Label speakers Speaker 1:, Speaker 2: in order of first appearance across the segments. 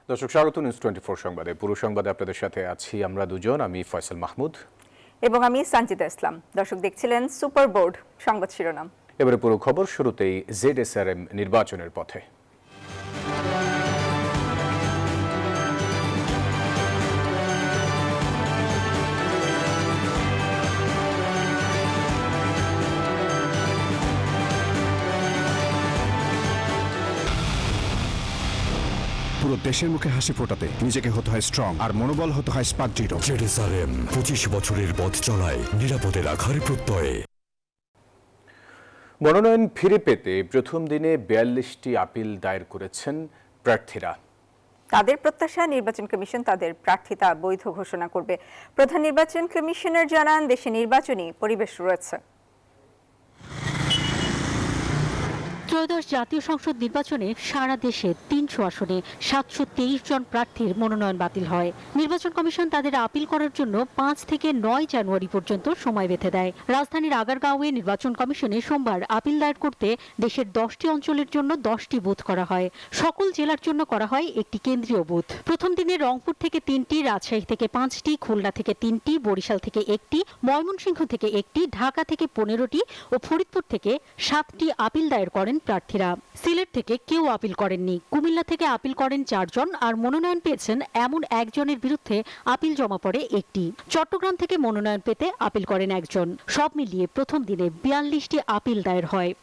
Speaker 1: দর্শক স্বাগত নিউজ 24 সংবাদে। পুরো সংবাদে আপনাদের সাথে আছি আমরা দুজন, আমি ফয়সাল মাহমুদ
Speaker 2: এবং আমি সঞ্জিতা ইসলাম। দর্শক দেখছিলেন সুপার বোর্ড সংবাদ শিরোনাম।
Speaker 1: এবারে পুরো খবর। শুরুতেই জেডএসআরএম নির্বাচনের পথে।
Speaker 3: পুরো দেশের মুখে হাসি ফোটাতে নিজেকে হতে হয় স্ট্রং, আর মনোবল হতে হয় স্পার্ক জিরো।
Speaker 4: জেডএসআরএম 25 বছরের পথ চলায় নিরাপদে রাখার প্রত্যয়ে।
Speaker 1: মনোনয়ন ফিরে পেতে প্রথম দিনে 42টি আপিল দায়ের করেছেন প্রার্থীরা।
Speaker 2: তাদের প্রত্যাশা, নির্বাচন কমিশন তাদের প্রার্থিতা বৈধ ঘোষণা করবে। প্রধান নির্বাচন কমিশনার জানান, দেশে নির্বাচনী পরিবেশ রয়েছে।
Speaker 5: ত্রয়োদশ জাতীয় সংসদ নির্বাচনে সারা দেশে 300 আসনে 723 জন প্রার্থীর মনোনয়ন বাতিল হয়। নির্বাচন কমিশন তাদের আপিল করার জন্য 5 থেকে 9 জানুয়ারি পর্যন্ত সময় বেঁধে দেয়। রাজধানীর আগারগাঁওয়ে নির্বাচন কমিশনে সোমবার আপিল দায়ের করতে দেশের 10টি অঞ্চলের জন্য 10টি বুথ করা হয়। সকল জেলার জন্য করা হয় একটি কেন্দ্রীয় বুথ। প্রথম দিনে রংপুর থেকে 3টি, রাজশাহী থেকে 5টি, খুলনা থেকে 3টি, বরিশাল থেকে 1টি, ময়মনসিংহ থেকে 1টি, ঢাকা থেকে 15টি ও ফরিদপুর থেকে 7টি আপিল দায়ের করেন প্রার্থীরা। সিলেট থেকে কেউ আপিল করেননি। কুমিল্লা থেকে আপিল করেন 4 জন, আর মনোনয়ন পেয়েছেন এমন একজনের বিরুদ্ধে আপিল জমা পড়ে একটি। চট্টগ্রাম থেকে মনোনয়ন পেতে আপিল করেন একজন। সব মিলিয়ে প্রথম দিনে 42টি আপিল দায়ের হয়।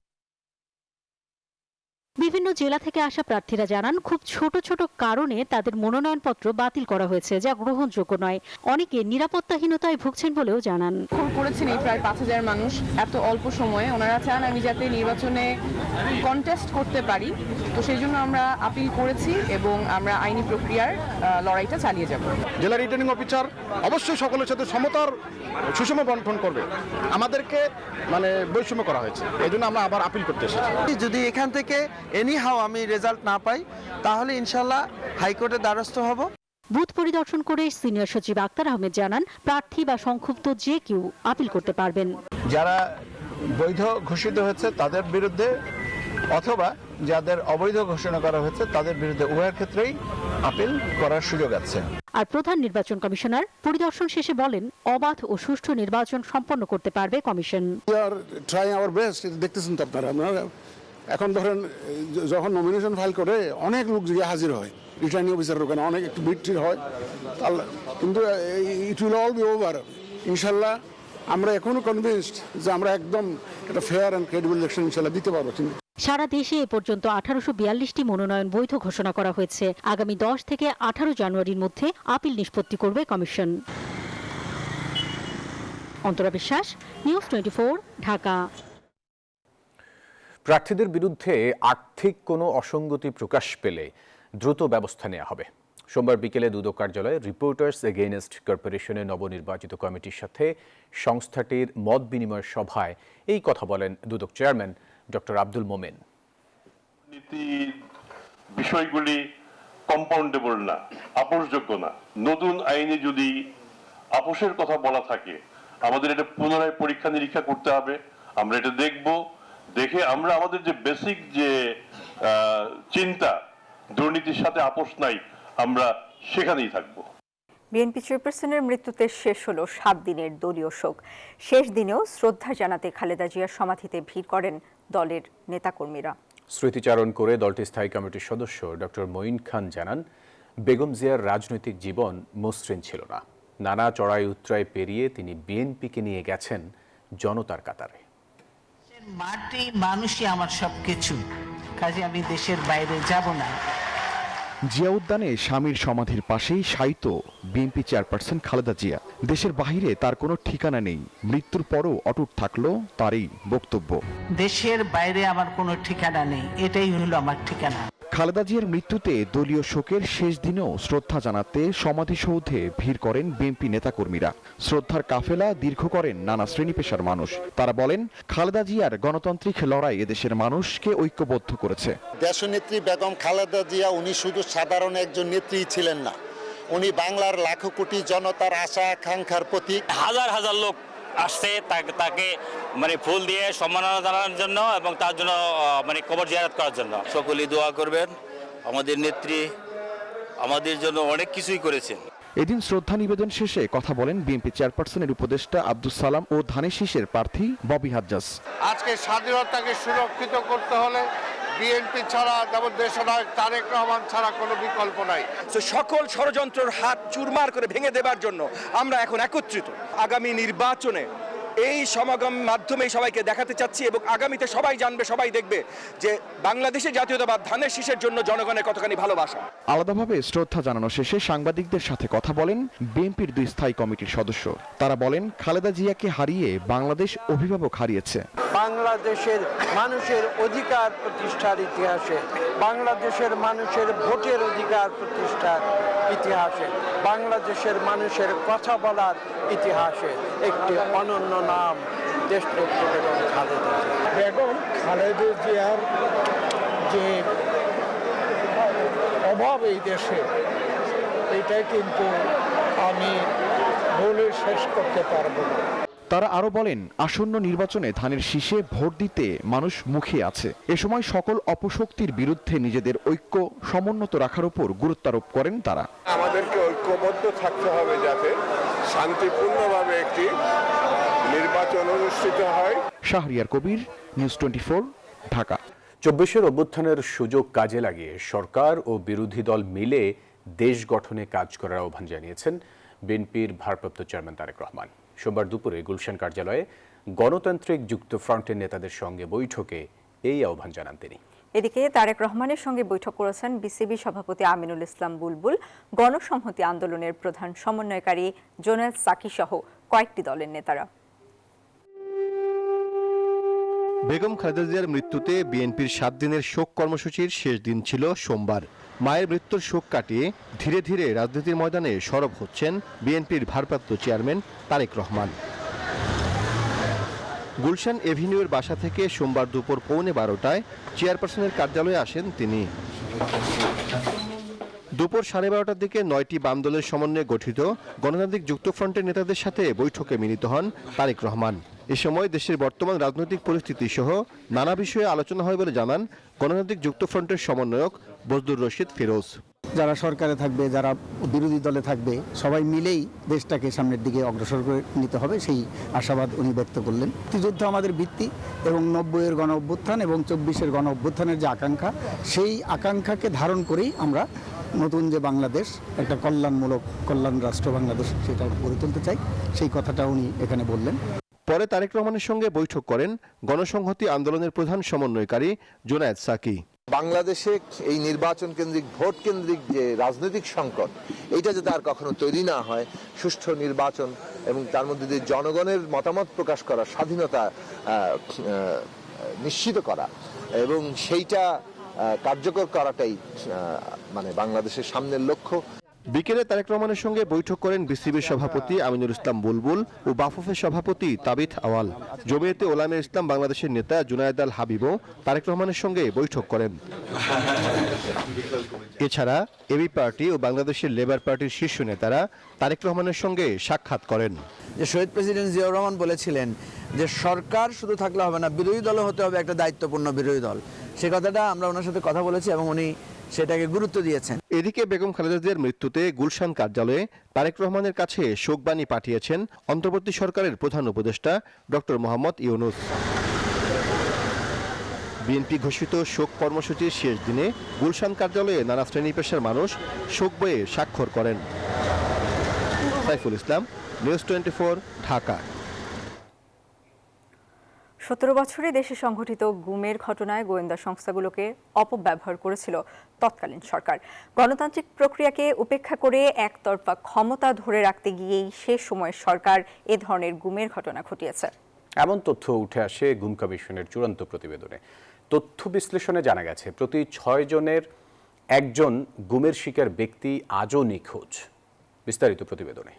Speaker 5: বিভিন্ন জেলা থেকে আসা প্রার্থীরা জানান, খুব ছোট ছোট কারণে তাদের মনোনয়নপত্র বাতিল করা হয়েছে, যা গ্রহণযোগ্য নয়। অনেকে নিরাপত্তাহীনতায় ভুগছেন বলেও জানান।
Speaker 6: করেছেন এই প্রায় 5000 মানুষ এত অল্প সময়ে। ওনারা চান আমি যাতে নির্বাচনে কন্টেস্ট করতে পারি, তো সেই জন্য আমরা আপিল করেছি এবং আমরা আইনি প্রক্রিয়ার লড়াইটা চালিয়ে যাব।
Speaker 7: জেলা রিটার্নিং অফিসার অবশ্যই সকলের সাথে সমতার সুষম বন্টন করবে। আমাদেরকে বৈষম্য করা হয়েছে, এই জন্য আমরা আবার আপিল করতে এসেছি।
Speaker 8: যদি এখান থেকে এনিহাও আমি রেজাল্ট না পাই, তাহলে ইনশাল্লাহ হাইকোর্টের দ্বারস্থ হব।
Speaker 5: বুথ পরিদর্শন করে সিনিয়র সচিব আক্তার আহমেদ জানান, প্রার্থী বা সংক্ষুব্ধ যে কেউ আপিল করতে পারবেন।
Speaker 9: যারা বৈধ ঘোষিত হয়েছে তাদের বিরুদ্ধে অথবা যাদের অবৈধ ঘোষণা করা হয়েছে তাদের বিরুদ্ধে উভয়ের ক্ষেত্রেই আপিল করার সুযোগ আছে।
Speaker 5: আর প্রধান নির্বাচন কমিশনার পরিদর্শন শেষে বলেন, অবাধ ও সুষ্ঠু নির্বাচন সম্পন্ন করতে পারবে কমিশন।
Speaker 7: দেখতেছেন তো আপনারা, এখন ধরেন যখন নমিনেশন ফাইল করে অনেক লোক গিয়ে হাজির হয়, রিটার্নিং অফিসারের ওখানে অনেক একটু ভিড় হয়, কিন্তু it will all be over ইনশাল্লাহ। আমরা এখনো কনভিন্সড যে আমরা একদম একটা ফেয়ার অ্যান্ড ক্রেডিবল ইলেকশন ইনশাল্লাহ দিতে পারবো।
Speaker 5: সারা দেশে এ পর্যন্ত 1842টি মনোনয়ন বৈধ ঘোষণা করা হয়েছে। আগামী 10 থেকে 18 জানুয়ারির মধ্যে আপিল নিষ্পত্তি করবে কমিশন। অন্তরা বিশ্বাস, নিউজ 24, ঢাকা।
Speaker 1: প্রার্থীদের বিরুদ্ধে আর্থিক কোনো অসঙ্গতি প্রকাশ পেলে দ্রুত ব্যবস্থা নেওয়া হবে। সোমবার বিকেলে দুদক কার্যালয়ে রিপোর্টার্স এগেইনস্ট কর্পোরেশনের নবনির্বাচিত কমিটির সাথে সংস্থাটির মত বিনিময় সভায় এই কথা বলেন দুদক চেয়ারম্যান ডক্টর আব্দুল মোমেন।
Speaker 10: নীতির বিষয়গুলি কম্পাউন্ডেবল না, আপোষযোগ্য না। নতুন আইনে যদি আপোষের কথা বলা থাকে, আমাদের এটা পুনরায় পরীক্ষা নিরীক্ষা করতে হবে। আমরা এটা দেখব, দেখে আমরা আমাদের যে বেসিক যে চিন্তা, দুর্নীতির সাথে আপোষ নাই, আমরা সেখানেই থাকব।
Speaker 2: বিএনপি চেয়ারপারসনের মৃত্যুতে শেষ হলো 7 দিনের দলীয় শোক। শেষ দিনেও শ্রদ্ধা জানাতে খালেদা জিয়ার সমাধিতে ভিড় করেন দলের নেতাকর্মীরা।
Speaker 1: স্মৃতিচারণ করে দলটির স্থায়ী কমিটির সদস্য ডক্টর মঈন খান জানান, বেগম জিয়ার রাজনৈতিক জীবন মসৃণ ছিল না। নানা চড়াই উতরাই পেরিয়ে তিনি বিএনপিকে নিয়ে গেছেন জনতার কাতারে।
Speaker 11: মাটি মানুষই আমার সবকিছু, কাজে আমি দেশের বাইরে যাব না।
Speaker 3: জিয়া উদ্যানে স্বামীর সমাধির পাশেই শায়িত বিএনপি চেয়ারপারসন খালেদা জিয়া। দেশের বাহিরে তার কোনো ঠিকানা নেই। মৃত্যুর পরও অটুট থাকলো তারই বক্তব্য।
Speaker 11: দেশের বাইরে আমার কোনো ঠিকানা নেই, এটাই হলো আমার ঠিকানা।
Speaker 3: খালেদা জিয়ার মৃত্যুতে দলীয় শোকের শেষ দিনেও শ্রদ্ধা জানাতে সমাধিসৌধে ভিড় করেন বিএনপি নেতাকর্মীরা। শ্রদ্ধার কাফেলা দীর্ঘ করেন নানা শ্রেণী পেশার মানুষ। তারা বলেন, খালেদা জিয়ার গণতান্ত্রিক লড়াই এদেশের মানুষকে ঐক্যবদ্ধ করেছে।
Speaker 12: দেশনেত্রী বেগম খালেদা জিয়া উনি শুধু সাধারণ একজন নেত্রী ছিলেন না, উনি বাংলার লাখো কোটি জনতার আশা আকাঙ্ক্ষার প্রতীক।
Speaker 13: হাজার হাজার লোক আসছে তাকে ফুল দিয়ে সম্মাননা জানানোর জন্য এবং তার জন্য কবর জিয়ারত করার জন্য। সকলেই দোয়া করবেন আমাদের নেত্রী আমাদের জন্য অনেক কিছুই করেছেন।
Speaker 3: এদিন শ্রদ্ধা নিবেদন শেষে কথা বলেন বিএনপি চেয়ারপারসনের উপদেষ্টা আব্দুস সালাম ও ধানের শীষের প্রার্থী ববি হাজ্জাজ।
Speaker 14: আজকে স্বাধীনতাকে সুরক্ষিত করতে হলে বিএনপি ছাড়া, যেমন দেশনায়ক তারেক রহমান ছাড়া কোনো বিকল্প নাই।
Speaker 15: সকল ষড়যন্ত্রের হাত চুরমার করে ভেঙে দেবার জন্য আমরা এখন একত্রিত। আগামী নির্বাচনে এই সমাগম মাধ্যমে সবাইকে দেখাতে চাচ্ছি এবং আগামীতে সবাই জানবে, সবাই দেখবে যে বাংলাদেশের জাতীয়তাবাদ ধানের শীষের জন্য জনগণের কতখানি ভালোবাসা।
Speaker 3: আলাদাভাবে শ্রদ্ধা জানানো শেষে সাংবাদিকদের সাথে কথা বলেন বিএনপির 2 স্থায়ী কমিটির সদস্য। তারা বলেন, খালেদা জিয়াকে হারিয়ে বাংলাদেশ অভিভাবক হারিয়েছে।
Speaker 14: বাংলাদেশের মানুষের অধিকার প্রতিষ্ঠার ইতিহাসে, বাংলাদেশের মানুষের ভোটের অধিকার প্রতিষ্ঠার ইতিহাসে, বাংলাদেশের মানুষের কথা বলার ইতিহাসে একটি অনন্য নাম দেশনেত্রী বেগম খালেদা জিয়া। বেগম খালেদা জিয়ার যে অভাব এই দেশে, এটা কিন্তু আমি বলে শেষ করতে পারবো না।
Speaker 3: তারা আরো বলেন, আসন্ন নির্বাচনে ধানের শীষে ভোট দিতে মানুষ মুখিয়ে আছে। এ সময় সকল অপশক্তির বিরুদ্ধে নিজেদের ঐক্য সমুন্নত রাখার উপর গুরুত্বারোপ করেন তারা।
Speaker 14: আমাদেরকে ঐক্যবদ্ধ থাকতে হবে যাতে শান্তিপূর্ণভাবে একটি নির্বাচন অনুষ্ঠিত হয়।
Speaker 3: শাহরিয়ার কবির, নিউজ 24, ঢাকা।
Speaker 1: 24-এর অভ্যুত্থানের সুযোগ কাজে লাগিয়ে সরকার ও বিরোধী দল মিলে দেশ গঠনে কাজ করার আহ্বান জানিয়েছেন বিএনপির ভারপ্রাপ্ত চেয়ারম্যান তারেক রহমান। সোমবার দুপুরে গুলশান কার্যালয়ে গণতান্ত্রিক যুক্তফ্রন্টের নেতাদের সঙ্গে বৈঠকে এই আহ্বান জানান তিনি।
Speaker 2: এদিকে তারেক রহমানের সঙ্গে বৈঠক করেছেন বিসিবি সভাপতি আমিনুল ইসলাম বুলবুল, গণসংহতি আন্দোলনের প্রধান সমন্বয়কারী জোনায়েদ সাকি সহ কয়েকটি দলের নেতারা।
Speaker 16: বেগম খালেদা জিয়ার মৃত্যুতে বিএনপির 7 দিনের শোক কর্মসূচির শেষ দিন ছিল সোমবার। মায়ের মৃত্যুর শোক কাটিয়ে ধীরে ধীরে রাজনীতির ময়দানে সরব হচ্ছেন বিএনপির ভারপ্রাপ্ত চেয়ারম্যান তারেক রহমান। গুলশান এভিনিউয়ের বাসা থেকে সোমবার দুপুর 12:15টায় চেয়ারপারসনের কার্যালয়ে আসেন তিনি। দুপুর 12:30টার দিকে 9টি বাম দলের সমন্বয়ে গঠিত গণতান্ত্রিক যুক্তফ্রন্টের নেতাদের সাথে বৈঠকে মিলিত হন তারেক রহমান। এ সময় দেশের বর্তমান রাজনৈতিক পরিস্থিতি সহ নানা বিষয়ে আলোচনা হয় বলে জানান গণতান্ত্রিক যুক্তফ্রন্টের সমন্বয়ক বজলুর রশিদ ফিরোজ।
Speaker 17: যারা সরকারে থাকবে, যারা বিরোধী দলে থাকবে, সবাই মিলেই দেশটাকে সামনের দিকে অগ্রসর করে নিতে হবে, সেই আশাবাদ উনি ব্যক্ত করলেন। মুক্তিযুদ্ধ আমাদের ভিত্তি এবং 90-এর গণ অভ্যুত্থান এবং 24-এর গণ অভ্যুত্থানের যে আকাঙ্ক্ষা, সেই আকাঙ্ক্ষাকে ধারণ করেই আমরা নতুন যে বাংলাদেশ, একটা কল্যাণ রাষ্ট্র বাংলাদেশ, সেটা গড়ে তুলতে চাই। সেই কথাটা উনি এখানে বললেন।
Speaker 16: পরে তারেক রহমানের সঙ্গে বৈঠক করেন গণসংহতি আন্দোলনের প্রধান সমন্বয়কারী জোনায়েদ সাকি।
Speaker 18: বাংলাদেশে এই নির্বাচন কেন্দ্রিক, ভোট কেন্দ্রিক যে রাজনৈতিক সংকট, এইটা যাতে আর কখনো তৈরি না হয়, সুষ্ঠু নির্বাচন এবং তার মধ্যে দিয়ে জনগণের মতামত প্রকাশ করার স্বাধীনতা নিশ্চিত করা এবং সেইটা কার্যকর করাটাই মানে বাংলাদেশের সামনের লক্ষ্য।
Speaker 16: বিকেলে তারেক রহমানের সঙ্গে বৈঠক করেন বিসিবির সভাপতি আমিনুল ইসলাম বুলবুল ও বাফুফের সভাপতি তাবিথ আওয়াল। জমিয়তে ওলামে ইসলাম বাংলাদেশের নেতা জুনায়েদ আল হাবিবও তারেক রহমানের সঙ্গে বৈঠক করেন। এছাড়া এবি পার্টি ও বাংলাদেশের লেবার পার্টির শীর্ষ নেতারা তারেক রহমানের সঙ্গে সাক্ষাৎ করেন।
Speaker 19: যে শহীদ প্রেসিডেন্ট জিয়াউর রহমান বলেছিলেন যে সরকার শুধু থাকলে হবে না, বিরোধী দলও হতে হবে একটা দায়িত্বপূর্ণ বিরোধী দল। সে কথাটা আমরা ওনার সাথে কথা বলেছি এবং উনি সেটাকে গুরুত্ব দিয়েছেন।
Speaker 16: এদিকে বেগম খালেদা জিয়ার মৃত্যুতে গুলশান কার্যালয়ে তারেক রহমানের কাছে শোকবাণী পাঠিয়েছেন অন্তর্বর্তী সরকারের প্রধান উপদেষ্টা ডক্টর মোহাম্মদ ইউনূস। বিএনপি ঘোষিত শোক কর্মসূচির শেষ দিনে গুলশান কার্যালয়ে নানা শ্রেণী পেশার মানুষ শোক বইয়ে স্বাক্ষর করেন। সাইফুল ইসলাম, নিউজ 24, ঢাকা।
Speaker 2: 17 বছরে দেশে সংঘটিত গুমের ঘটনায় গোয়েন্দা সংস্থাগুলোকে অপব্যবহার করেছিল তৎকালীন সরকার। গণতান্ত্রিক প্রক্রিয়াকে উপেক্ষা করে একতরফা ক্ষমতা ধরে রাখতে গিয়েই শেষ সময়ে সরকার এ ধরনের গুমের ঘটনা ঘটিয়েছে।
Speaker 1: এমন তথ্য উঠে আসে গুম কমিশনের চূড়ান্ত প্রতিবেদনে। তথ্য বিশ্লেষণে জানা গেছে, প্রতি 6 জনের একজন গুমের শিকার ব্যক্তি আজও নিখোঁজ। বিস্তারিত প্রতিবেদনে।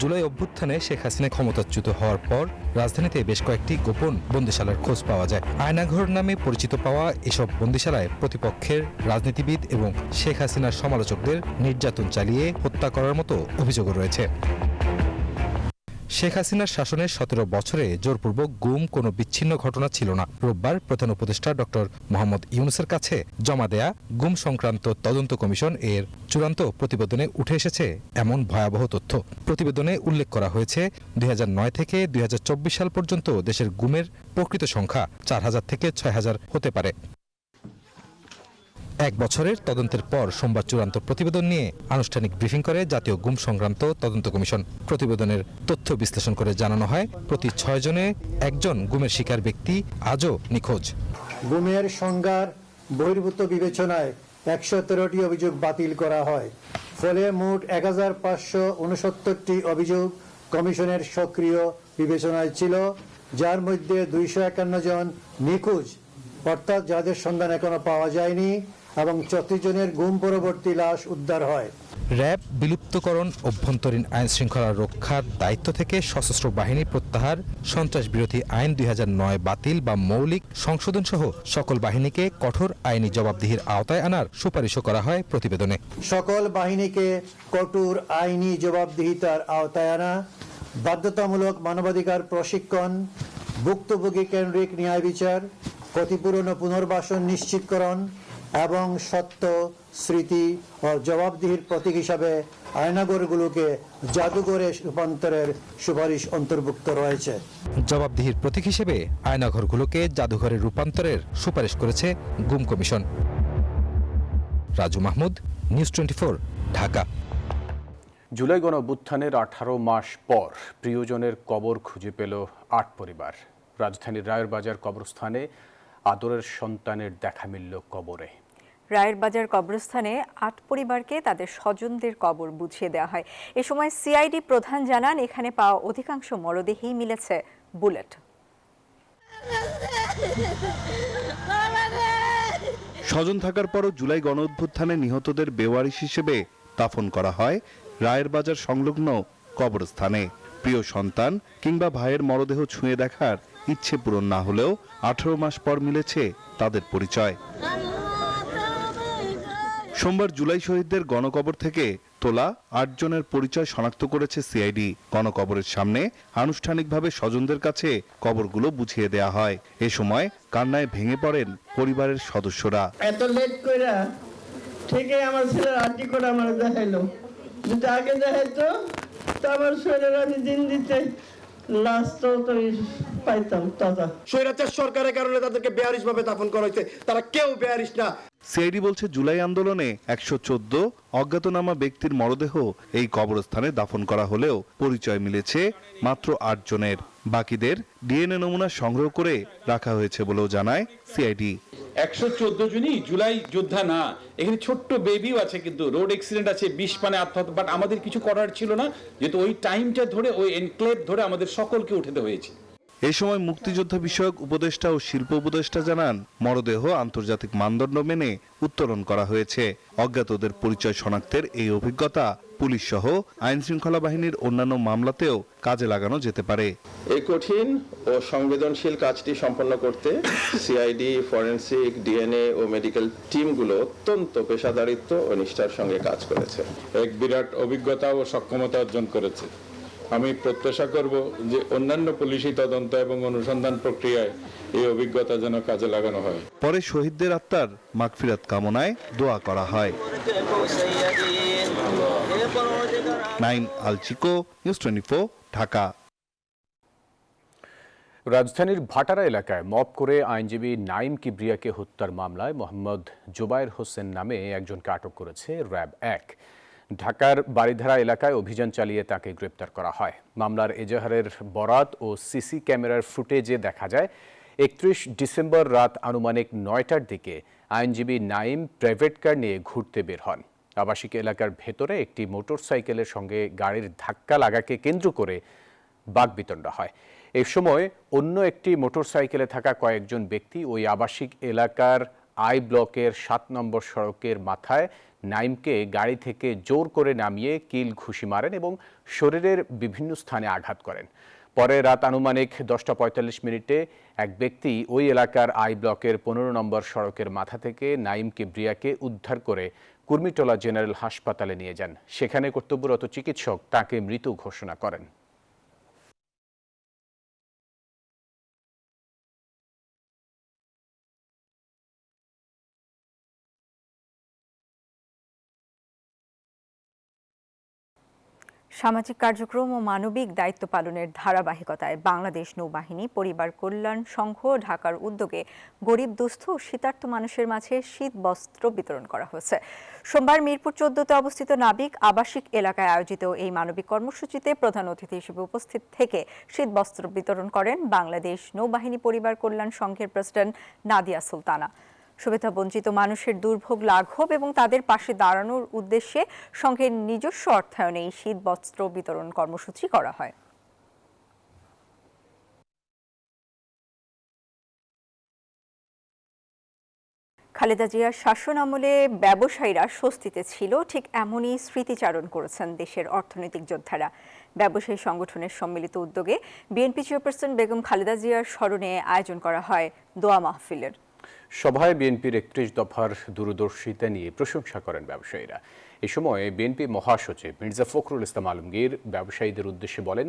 Speaker 20: জুলাই অভ্যুত্থানে শেখ হাসিনা ক্ষমতাচ্যুত হওয়ার পর রাজধানীতে বেশ কয়েকটি গোপন বন্দিশালার খোঁজ পাওয়া যায়। আয়নাঘর নামে পরিচিত পাওয়া এসব বন্দিশালায় প্রতিপক্ষের রাজনীতিবিদ এবং শেখ হাসিনার সমালোচকদের নির্যাতন চালিয়ে হত্যা করার মতো অভিযোগও রয়েছে। শেখ হাসিনার শাসনের 17 বছরে জোরপূর্বক গুম কোনো বিচ্ছিন্ন ঘটনা ছিল না। রোববার প্রধান উপদেষ্টা ডক্টর মোহাম্মদ ইউনূসের কাছে জমা দেয়া গুম সংক্রান্ত তদন্ত কমিশন এর চূড়ান্ত প্রতিবেদনে উঠে এসেছে এমন ভয়াবহ তথ্য। প্রতিবেদনে উল্লেখ করা হয়েছে 2009 থেকে 2024 সাল পর্যন্ত দেশের গুমের প্রকৃত সংখ্যা 4000 থেকে 6000 হতে পারে। এক বছরের তদন্তের পর সোমবার চূড়ান্ত প্রতিবেদন নিয়ে আনুষ্ঠানিক ব্রিফিং করে জাতীয় গুম সংক্রান্ত তদন্ত কমিশন। প্রতিবেদনের তথ্য বিশ্লেষণ করে জানানো হয়, প্রতি 6 জনে একজন গুমের শিকার ব্যক্তি আজও নিখোঁজ।
Speaker 21: গুমের সংজ্ঞার বহির্ভূত বিবেচনায় 113টি অভিযোগ বাতিল করা হয়। ফলে মোট 1569টি অভিযোগ কমিশনের সক্রিয় বিবেচনায় ছিল, যার মধ্যে 251 জন নিখোঁজ অর্থাৎ যাদের সন্ধান এখনো পাওয়া যায়নি এবং 34 জনের গুম পরবর্তী লাশ উদ্ধার হয়।
Speaker 20: র্যাব বিলুপ্তকরণ, অভ্যন্তরীণ আইন শৃঙ্খলা রক্ষার দায়িত্ব থেকে সশস্ত্র বাহিনী প্রত্যাহার, সন্ত্রাস বিরোধী আইন 2009 বাতিল বা মৌলিক সংশোধন সহ সকল বাহিনীকে কঠোর আইনি জবাবদিহির আওতায় আনার সুপারিশও করা হয় প্রতিবেদনে।
Speaker 21: সকল বাহিনীকে কঠোর আইনি জবাবদিহিতার আওতায় আনা, বাধ্যতামূলক মানবাধিকার প্রশিক্ষণ, ভুক্তভোগী কেন্দ্রিক ন্যায় বিচার, ক্ষতিপূরণ ও পুনর্বাসন নিশ্চিতকরণ এবং সত্য, স্মৃতি ও জবাবদিহির প্রতীক হিসাবে আয়নাঘরগুলোকে জাদুঘরে রূপান্তরের সুপারিশ অন্তর্ভুক্ত রয়েছে।
Speaker 20: জবাবদিহির প্রতীক হিসেবে আয়নাঘরগুলোকে জাদুঘরে রূপান্তরের সুপারিশ করেছে গুম কমিশন। রাজু মাহমুদ, নিউজ 24, ঢাকা।
Speaker 1: জুলাই গণঅভ্যুত্থানের 18 মাস পর প্রিয়জনের কবর খুঁজে পেল 8 পরিবার। রাজধানীর রায়েরবাজার কবরস্থানে আদরের সন্তানের দেখা মিলল কবরে।
Speaker 2: রায়ের বাজার কবরস্থানে 8 পরিবারকে তাদের স্বজনদের কবর বুঝিয়ে দেওয়া হয়। এ সময় সিআইডি প্রধান জানান, এখানে পাওয়া অধিকাংশ মরদেহেই মিলেছে বুলেট।
Speaker 3: স্বজন থাকার পরও জুলাই গণঅভ্যুত্থানে নিহতদের বেওয়ারিশ হিসেবে দাফন করা হয় রায়ের বাজার সংলগ্ন কবরস্থানে। প্রিয় সন্তান কিংবা ভাইয়ের মরদেহ ছুঁয়ে দেখার ইচ্ছে পূরণ না হলেও 18 মাস পর মিলেছে তাদের পরিচয়। সোমবার জুলাই শহীদদের গণকবর থেকে তোলা 8 জনের পরিচয় শনাক্ত করেছে সিআইডি। গণকবরের সামনে আনুষ্ঠানিকভাবে স্বজনদের কাছে কবরগুলো বুঝিয়ে দেয়া হয়। এ সময় কান্নায় ভেঙে পড়েন পরিবারের সদস্যরা।
Speaker 22: এত লেট কইরা ঠিকই আমার ছেলের আন্টি করে আমার দেখাইলো, যদি আগে দেখাইতো তো আমার ছেলের আমি দিন দিতে লাস্টও তো পাইতাম তাজা।
Speaker 15: স্বৈরাচার সরকারের কারণে তাদেরকে বেয়ারিশ ভাবে দাফন করা হয়েছে, তারা কেউ বেয়ারিশ না।
Speaker 3: সিআইডি বলছে, জুলাই আন্দোলনে 114 অজ্ঞাতনামা ব্যক্তির মরদেহ এই কবরস্থানে দাফন করা হলেও পরিচয় মিলেছে মাত্র 8 জনের। বাকিদের ডিএনএ নমুনা সংগ্রহ করে রাখা হয়েছে বলেও জানায় সিআইডি।
Speaker 23: 114 জনই জুলাই যোদ্ধা না, এখানে ছোট্ট বেবিও আছে, কিন্তু রোড অ্যাক্সিডেন্ট আছে, 20 পানে আত্মহত্যা। বাট আমাদের কিছু করার ছিল না, যেহেতু ওই টাইমটা ধরে, ওই এনক্লেভ ধরে আমাদের সকলকে উঠাতে হয়েছে।
Speaker 3: এ সময় মুক্তিযোদ্ধা বিষয়ক উপদেষ্টা ও শিল্প উপদেষ্টা জানান, মরদেহ আন্তর্জাতিক মানদণ্ড মেনে উত্তোলন করা হয়েছে। অজ্ঞাতদের পরিচয় শনাক্তের এই অভিজ্ঞতা পুলিশ সহ আইন শৃঙ্খলা বাহিনীর অন্যান্য মামলাতেও কাজে লাগানো যেতে পারে।
Speaker 24: এই কঠিন ও সংবেদনশীল কাজটি সম্পন্ন করতে সিআইডি, ফরেনসিক, ডিএনএ ও মেডিকেল টিমগুলো অত্যন্ত পেশাদারিত্ব ও নিষ্ঠার সঙ্গে কাজ করেছে।
Speaker 23: এক বিরাট অভিজ্ঞতা ও সক্ষমতা অর্জন করেছে। আমি প্রত্যাশা করব যে অন্যান্য পুলিশি তদন্ত এবং অনুসন্ধান প্রক্রিয়ায় এই অভিজ্ঞতা যেন কাজে লাগানো হয়।
Speaker 3: পরে শহীদদের আত্মার মাগফিরাত কামনায় দোয়া করা হয়। নাইম আলচিকো, নিউজ 24, ঢাকা।
Speaker 1: রাজধানীর ভাটারা এলাকায় মব করে আইনজীবী নাইম কিবরিয়াকে হত্যার মামলায় মোহাম্মদ জুবায়ের হোসেন নামে একজনকে আটক করেছে র্যাব 1। ঢাকার বারিধারা এলাকায় অভিযান চালিয়ে তাকে গ্রেপ্তার করা হয়। মামলার এজাহারের বরাত ও সিসি ক্যামেরার ফুটেজে দেখা যায়, 31 ডিসেম্বর রাত আনুমানিক 9টার দিকে আইনজীবী নাইম প্রাইভেট কার নিয়ে ঘুরতে বের হন। আবাসিক এলাকার ভেতরে একটি মোটরসাইকেলের সঙ্গে গাড়ির ধাক্কা লাগাকে কেন্দ্র করে বাকবিতণ্ডা হয়। এই সময় অন্য একটি মোটরসাইকেলে থাকা কয়েকজন ব্যক্তি ওই আবাসিক এলাকার আই ব্লকের 7 নম্বর সড়কের মাথায় নাইমকে গাড়ি থেকে জোর করে নামিয়ে কিল ঘুষি মারেন এবং শরীরের বিভিন্ন স্থানে আঘাত করেন। পরে রাত আনুমানিক 10টা 45 এক ব্যক্তি ওই এলাকার আই ব্লকের 15 নম্বর সড়কের মাথা থেকে নাইম কিবরিয়াকে উদ্ধার করে কুর্মিটোলা জেনারেল হাসপাতালে নিয়ে যান। সেখানে কর্তব্যরত চিকিৎসক তাকে মৃত ঘোষণা করেন।
Speaker 2: সামাজিক কার্যক্রম ও মানবিক দায়িত্ব পালনের ধারাবাহিকতায় বাংলাদেশ নৌবাহিনী পরিবার কল্যাণ সংঘ ঢাকার উদ্যোগে গরিব দুস্থ ও শীতার্ত মানুষের মাঝে শীত বস্ত্র বিতরণ করা হয়েছে। সোমবার মিরপুর 14তে অবস্থিত নাবিক আবাসিক এলাকায় আয়োজিত এই মানবিক কর্মসূচিতে প্রধান অতিথি হিসেবে উপস্থিত থেকে শীত বস্ত্র বিতরণ করেন বাংলাদেশ নৌবাহিনী পরিবার কল্যাণ সংঘের প্রেসিডেন্ট নাদিয়া সুলতানা। সুবিধা বঞ্চিত মানুষের দুর্ভোগ লাঘব এবং তাদের পাশে দাঁড়ানোর উদ্দেশ্যে সংঘের নিজস্ব অর্থায়নে এই শীত বস্ত্র বিতরণ কর্মসূচি করা হয়। খালেদা জিয়ার শাসন আমলে ব্যবসায়ীরা স্বস্তিতে ছিল, ঠিক এমনই স্মৃতিচারণ করেছেন দেশের অর্থনৈতিক যোদ্ধারা। ব্যবসায়ী সংগঠনের সম্মিলিত উদ্যোগে বিএনপি চেয়ারপারসন বেগম খালেদা জিয়ার স্মরণে আয়োজন করা হয় দোয়া মাহফিলের।
Speaker 1: সভায় বিএনপির 31 দফার দূরদর্শিতা নিয়ে প্রশংসা করেন ব্যবসায়ীরা। এই সময় বিএনপি মহাসচিব মির্জা ফখরুল ইসলাম আলমগীর ব্যবসায়ীদের উদ্দেশ্যে বলেন,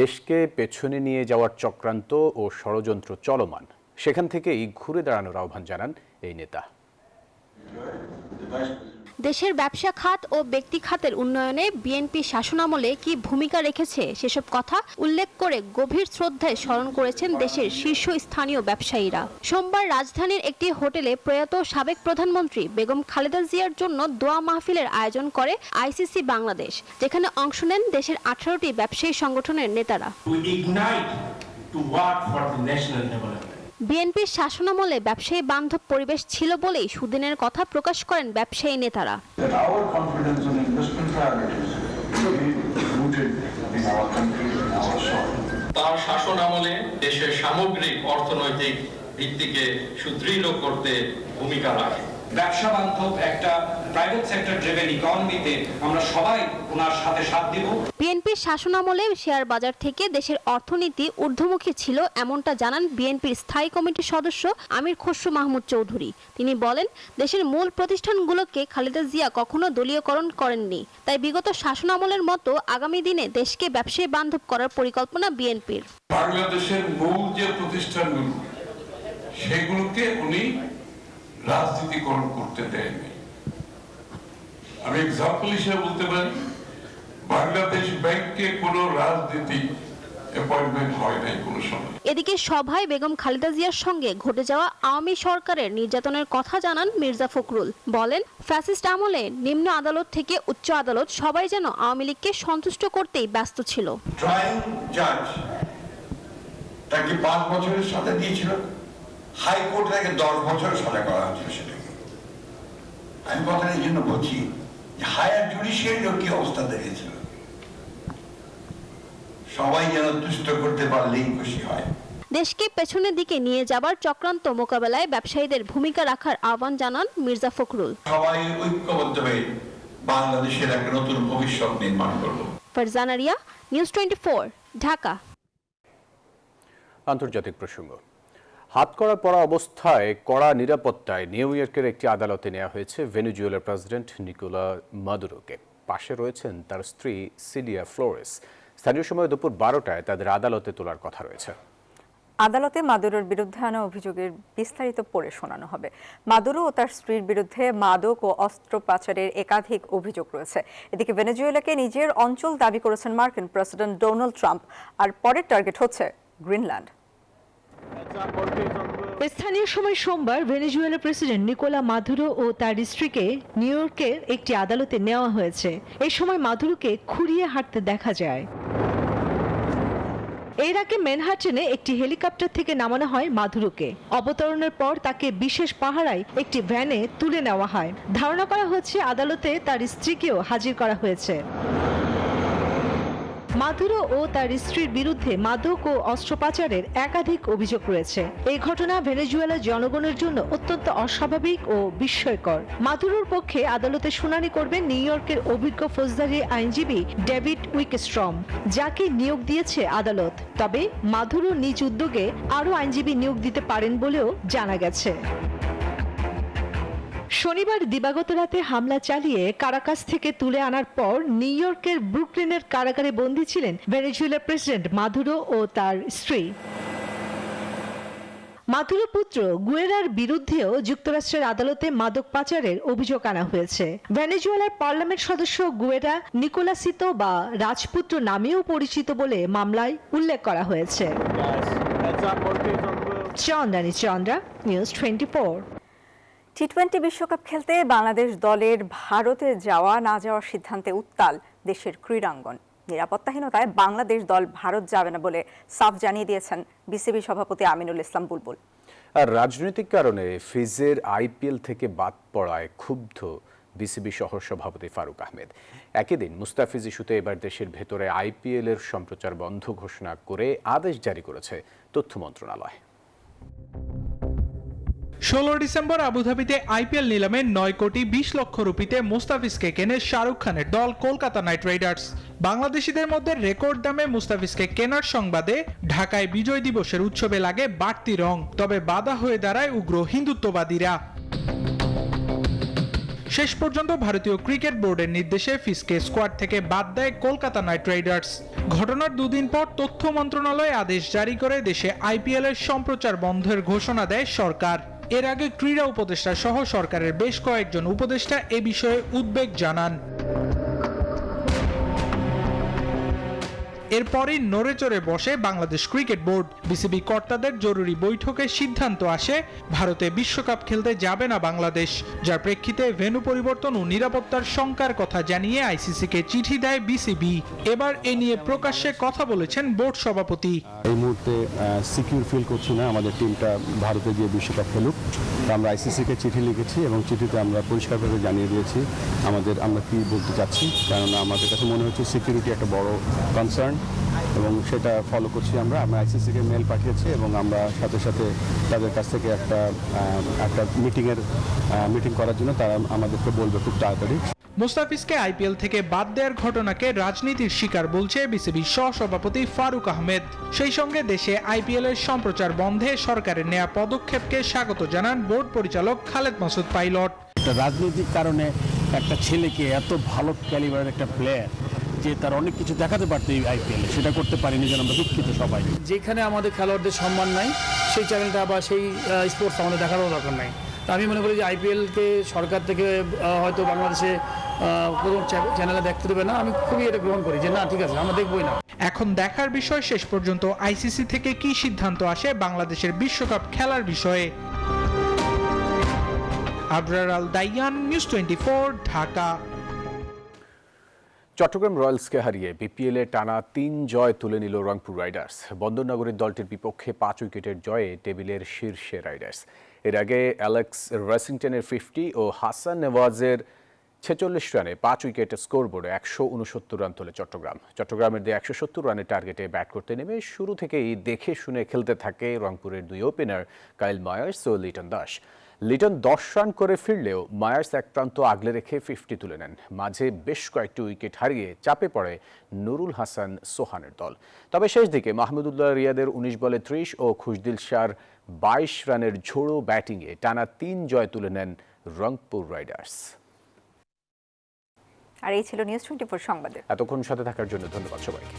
Speaker 1: দেশকে পেছনে নিয়ে যাওয়ার চক্রান্ত ও ষড়যন্ত্র চলমান, সেখান থেকেই ঘুরে দাঁড়ানোর আহ্বান জানান এই নেতা।
Speaker 4: দেশের ব্যবসা খাত ও ব্যক্তি খাতের উন্নয়নে বিএনপি শাসনামলে কি ভূমিকা রেখেছে সেসব কথা উল্লেখ করে গভীর শ্রদ্ধায় স্মরণ করেছেন দেশের শীর্ষস্থানীয় ব্যবসায়ীরা। সোমবার রাজধানীর একটি হোটেলে প্রয়াত সাবেক প্রধানমন্ত্রী বেগম খালেদা জিয়ার জন্য দোয়া মাহফিলের আয়োজন করে আইসিসি বাংলাদেশ, যেখানে অংশ নেন দেশের 18টি ব্যবসায়ী সংগঠনের নেতারা। বিএনপির শাসনামলে ব্যবসায়ী বান্ধব পরিবেশ ছিল বলেই সুদিনের কথা প্রকাশ করেন ব্যবসায়ী নেতারা।
Speaker 6: তার শাসন আমলে দেশের সামগ্রিক অর্থনৈতিক ভিত্তিকে সুদৃঢ় করতে ভূমিকা রাখে।
Speaker 8: ব্যবসা বান্ধব একটা প্রাইভেট সেক্টর ড্রিভেন ইকোনমিতে আমরা সবাই ওনার সাথে সাথ দিব।
Speaker 4: বিএনপির শাসনামলে শেয়ার বাজার থেকে দেশের অর্থনীতি ঊর্ধ্বমুখী ছিল, এমনটা জানান বিএনপির স্থায়ী কমিটির সদস্য আমির খসরু মাহমুদ চৌধুরী। তিনি বলেন, দেশের মূল প্রতিষ্ঠানগুলোকে খালেদা জিয়া কখনো দলীয়করণ করেননি, তাই বিগত শাসনামলের মতো আগামী দিনে দেশকে ব্যবসায়ী বান্ধব করার পরিকল্পনা বিএনপির।
Speaker 8: বাংলাদেশের মূল যে প্রতিষ্ঠানগুলো সেগুলোকে উনি রাজনীতিকরণ করতে দেয়নি। আমি এক্সাম্পল হিসেবে বলতে পারি, বাংলাদেশ ব্যাংকে কোনো রাজনীতি অ্যাপয়েন্টমেন্ট হয় নাই কোনো সময়।
Speaker 4: এদিকে সভায় বেগম খালেদা জিয়ার সঙ্গে ঘটে যাওয়া আওয়ামী সরকারের নির্যাতনের কথা জানান মির্জা ফখরুল। বলেন, ফ্যাসিস্ট আমলে নিম্ন আদালত থেকে উচ্চ আদালত সবাই যেন আওয়ামী লীগকে সন্তুষ্ট করতেই ব্যস্ত ছিল।
Speaker 8: ট্রায়াল জাজ তাকে 5 বছরের সাজা দিয়েছিল, হাইকোর্ট থেকে 10 বছরের সাজা করা হয়েছিল। সেটাকে আমি কথাটা এই জন্য বলছি, হায়ার জুডিশিয়ারিরও কি অবস্থা দেখেছিল, সবাই যেন তুষ্ট করতে পারলেই খুশি হয়।
Speaker 4: দেশকে পেছনের দিকে নিয়ে যাবার চক্রান্ত মোকাবেলায় ব্যবসায়ীদের ভূমিকা রাখার আহ্বান জানান মির্জা ফখরুল।
Speaker 8: সবাই ঐক্যবদ্ধ হয়ে বাংলাদেশের একটা নতুন ভবিষ্যৎ নির্মাণ করব।
Speaker 4: ফারজানা রিয়া, নিউজ 24, ঢাকা।
Speaker 1: আন্তর্জাতিক প্রসঙ্গ। হাতকড়া পরা অবস্থায় কড়া নিরাপত্তায় নিউ ইয়র্কের একটি আদালতে নেওয়া হয়েছে ভেনেজুয়েলার প্রেসিডেন্ট নিকোলা মাদুরোকে। পাশে রয়েছেন তার স্ত্রী সিলিয়া ফ্লোরেস। স্থানীয় সময় দুপুর 12টায় তাদের আদালতে তোলার কথা রয়েছে।
Speaker 2: আদালতে মাদুরোর বিরুদ্ধে আনা অভিযোগের বিস্তারিত পড়ে শোনানো হবে। মাদুরো ও তার স্ত্রীর বিরুদ্ধে মাদক ও অস্ত্র পাচারের একাধিক অভিযোগ রয়েছে। এদিকে ভেনেজুয়েলাকে নিজের অঞ্চল দাবি করেছেন মার্কিন প্রেসিডেন্ট ডোনাল্ড ট্রাম্প, আর পরের টার্গেট হচ্ছে গ্রিনল্যান্ড।
Speaker 9: স্থানীয় সময় সোমবার ভেনেজুয়েলা প্রেসিডেন্ট নিকোলা মাদুরো ও তার স্ত্রীকে নিউ ইয়র্কের একটি আদালতে নেওয়া হয়েছে। এই সময় মাদুরোকে খুঁড়িয়ে হাঁটতে দেখা যায়। এর আগে ম্যানহাটনে একটি হেলিকপ্টার থেকে নামানো হয় মাদুরোকে। অবতরণের পর তাকে বিশেষ পাহারায় একটি ভ্যানে তুলে নেওয়া হয়। ধারণা করা হচ্ছে আদালতে তার স্ত্রীকেও হাজির করা হয়েছে। মাদুরো ও তার স্ত্রীর বিরুদ্ধে মাদক ও অস্ত্র পাচারের একাধিক অভিযোগ রয়েছে। এই ঘটনা ভেনেজুয়েলার জনগণের জন্য অত্যন্ত অস্বাভাবিক ও বিস্ময়কর। মাদুরোর পক্ষে আদালতে শুনানি করবেন নিউ ইয়র্কের অভিজ্ঞ ফৌজদারি আইনজীবী ডেভিড উইকস্ট্রম, যাকে নিয়োগ দিয়েছে আদালত। তবে মাদুরো নিজ উদ্যোগে আরও আইনজীবী নিয়োগ দিতে পারেন বলেও জানা গেছে। শনিবার দিবাগত রাতে হামলা চালিয়ে কারাকাস থেকে তুলে আনার পর নিউ ইয়র্কের ব্রুকলিনের কারাগারে বন্দী ছিলেন ভেনেজুয়েলার প্রেসিডেন্ট মাদুরো ও তার স্ত্রী। মাতুরো পুত্র গুয়েরার বিরুদ্ধেও যুক্তরাষ্ট্রের আদালতে মাদক পাচারের অভিযোগ আনা হয়েছে। ভেনেজুয়েলার পার্লামেন্ট সদস্য গুয়েরা নিকোলাসিতো বা রাজপুত্র নামেও পরিচিত বলে মামলায় উল্লেখ করা হয়েছে। চন্দ্রানী চন্দ্রা, নিউজ 24।
Speaker 2: টি-20 বিশ্বকাপ খেলতে বাংলাদেশ দলের ভারতে যাওয়া না যাওয়ার সিদ্ধান্তে উত্তাল দেশের ক্রীড়াঙ্গন। নিরাপত্তাহীনতায় বাংলাদেশ দল ভারত যাবে না বলে সাফ জানিয়ে দিয়েছেন বিসিবি সভাপতি আমিনুল ইসলাম বুলবুল।
Speaker 1: আর রাজনৈতিক কারণে ফিজের আইপিএল থেকে বাদ পড়ায় ক্ষুব্ধ বিসিবি সহ সভাপতি ফারুক আহমেদ। একই দিন মুস্তাফিজ ইস্যুতে এবার দেশের ভেতরে আইপিএল এর সম্প্রচার বন্ধ ঘোষণা করে আদেশ জারি করেছে তথ্য মন্ত্রণালয়।
Speaker 5: 16 ডিসেম্বর আবুধাবিতে আইপিএল নিলামে 9 কোটি 20 লক্ষ রুপিতে মুস্তাফিজকে কেনে শাহরুখ খানের দল কলকাতা নাইট রাইডার্স। বাংলাদেশিদের মধ্যে রেকর্ড দামে মুস্তাফিজকে কেনার সংবাদে ঢাকায় বিজয় দিবসের উৎসবে লাগে বাড়তি রং, তবে বাধা হয়ে দাঁড়ায় উগ্র হিন্দুত্ববাদীরা। শেষ পর্যন্ত ভারতীয় ক্রিকেট বোর্ডের নির্দেশে ফিজকে স্কোয়াড থেকে বাদ দেয় কলকাতা নাইট রাইডার্স। ঘটনার দুদিন পর তথ্য মন্ত্রণালয় আদেশ জারি করে দেশে আইপিএল এর সম্প্রচার বন্ধের ঘোষণা দেয় সরকার। এর আগে ক্রীড়া উপদেষ্টা সহ সরকারের বেশ কয়েকজন উপদেষ্টা এ বিষয়ে উদ্বেগ জানান। এরপরই নড়েচড়ে বসে বাংলাদেশ ক্রিকেট বোর্ড। বিসিবি কর্তাদের জরুরি বৈঠকে সিদ্ধান্ত আসে ভারতে বিশ্বকাপ খেলতে যাবে না বাংলাদেশ, যার প্রেক্ষিতে ভেন্যু পরিবর্তন ও নিরাপত্তার শঙ্কার কথা জানিয়ে আইসিসিকে চিঠি দেয় বিসিবি। এবার এ নিয়ে প্রকাশ্যে কথা বলেছেন বোর্ড সভাপতি।
Speaker 7: এই মুহূর্তে সিকিউর ফিল করছি না আমাদের টিমটা ভারতে গিয়ে বিশ্বকাপ খেলুক। আমরা আইসিসিকে চিঠি লিখেছি এবং চিঠিতে আমরা পরিষ্কারভাবে জানিয়ে দিয়েছি আমরা কি বলতে চাচ্ছি, কেননা আমাদের কাছে মনে হচ্ছে সিকিউরিটি একটা বড় কনসার্ন এবং সেটা ফলো করছি। আমরা আইসিসিকে মেল পাঠিয়েছি এবং আমরা সাথে সাথে তাদের কাছ থেকে একটা মিটিং করার জন্য তারা আমাদেরকে বলবে খুব তাড়াতাড়ি।
Speaker 5: মুস্তাফিজকে আইপিএল থেকে বাদ দেওয়ার ঘটনাকে রাজনীতির শিকার বলছে বিসিবি সহসভাপতি ফারুক আহমেদ। সেই সঙ্গে দেশে আইপিএল এর সম্প্রচার বন্ধে সরকারের নেয়া পদক্ষেপকে স্বাগত জানান বোর্ড পরিচালক খালেদ মাসুদ পাইলট।
Speaker 7: একটা রাজনৈতিক কারণে একটা ছেলেকে এত ভালো ক্যালিবারের একটা প্লেয়ার যে তার অনেক কিছু দেখাতে পারতো এই আইপিএলে, সেটা করতে পারিনি, যেন আমরা দুঃখিত সবাই।
Speaker 10: যেখানে আমাদের খেলোয়াড়দের সম্মান নাই সেই চ্যানেলটা বা সেই স্পোর্টস আমাদের দেখারও দরকার নাই। আমি মনে করি যে আইপিএলকে সরকার থেকে হয়তো বাংলাদেশে কোনো চ্যানেলে দেখতে দেবে না। আমি খুবই এটা গ্রহণ করি যে না, ঠিক আছে, আমরা দেখবই না।
Speaker 5: এখন দেখার বিষয় শেষ পর্যন্ত আইসিসি থেকে কি সিদ্ধান্ত আসে বাংলাদেশের বিশ্বকাপ খেলার বিষয়ে। আবরার আল দাইয়ান, নিউজ 24, ঢাকা।
Speaker 1: চট্টগ্রাম রয়্যালসকে হারিয়ে বিপিএলে টানা 3 জয় তুলে নিল রংপুর রাইডার্স। বন্দরনগরীর দলটির বিপক্ষে 5 উইকেটের জয়ে টেবিলের শীর্ষে রাইডার্স। এর আগে অ্যালেক্স ওয়াশিংটনের 50 ও হাসান নেওয়াজের 46 রানে 5 উইকেট স্কোরবোর্ডে 169 রান তোলে চট্টগ্রামের দিয়ে 170 রানের টার্গেটে ব্যাট করতে নেমে শুরু থেকেই দেখে শুনে খেলতে থাকে রংপুরের দুই ওপেনার কাইল মায়ার্স ও লিটন দাস। লিটন 10 রান করে ফিরলেও মায়ার্স এক প্রান্ত আগলে রেখে 50 তুলে নেন। মাঝে বেশ কয়েকটি উইকেট হারিয়ে চাপে পড়ে নুরুল হাসান সোহানের দল। তবে শেষ দিকে মাহমুদুল্লাহ রিয়াদের 19 বলে 30 ও খুশদিল শাহর 22 রানের ঝোড়ো ব্যাটিংয়ে টানা 3 জয় তুলে নেন রংপুর রাইডার্স।
Speaker 2: আর এই ছিল নিউজ 24 সংবাদে।
Speaker 1: এতক্ষণ সাথে থাকার জন্য ধন্যবাদ সবাইকে।